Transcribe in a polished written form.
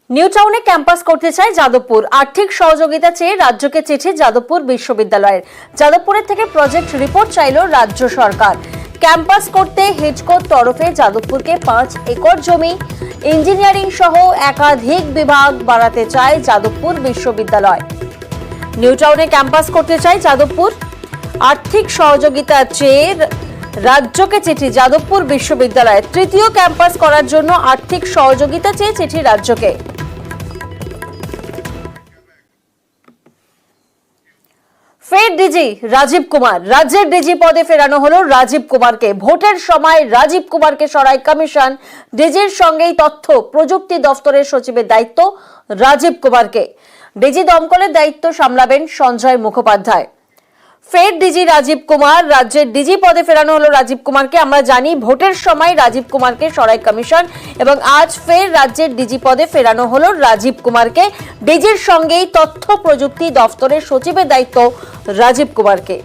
New টাউনে campus করতে চায় যাদবপুর। আর্থিক সহযোগিতা চেয়ে রাজ্যকে চিঠি যাদবপুর বিশ্ববিদ্যালয়ের। যাদবপুরের থেকে প্রজেক্ট রিপোর্ট চাইল রাজ্য সরকার। ক্যাম্পাস করতে হিজকোর তরফে যাদবপুরকে 5 একর জমি, ইঞ্জিনিয়ারিং সহ একাধিক বিভাগ বাড়াতে চায় যাদবপুর বিশ্ববিদ্যালয়। নিউ টাউনে ক্যাম্পাস করতে চায় যাদবপুর। আর্থিক সহযোগিতা চেয়ে রাজ্যকে চিঠি যাদবপুর বিশ্ববিদ্যালয়ে। তৃতীয় ক্যাম্পাস করার জন্য আর্থিক সহযোগিতা চেয়ে চিঠি রাজ্যকে। ফের ডিজি রাজীব কুমার। রাজ্যের ডিজি পদে ফেরানো হলো রাজীব কুমারকে। ভোটের সময় রাজীব কুমারকে সরায় কমিশন। ডিজির সঙ্গেই তথ্য প্রযুক্তি দফতরের সচিবের দায়িত্ব রাজীব কুমারকে। ডিজি দমকলের দায়িত্ব সামলাবেন সঞ্জয় মুখোপাধ্যায়। ফের ডিজি রাজীব কুমার। রাজ্যের ডিজি পদে ফেরানো হলো রাজীব কুমারকে। আমরা জানি ভোটের সময় রাজীব কুমারকে সরায় কমিশন এবং আজ ফের রাজ্যের ডিজি পদে ফেরানো হলো রাজীব কুমারকে। ডিজির সঙ্গেই তথ্য প্রযুক্তি দফতরের সচিবের দায়িত্ব রাজীব কুমারকে।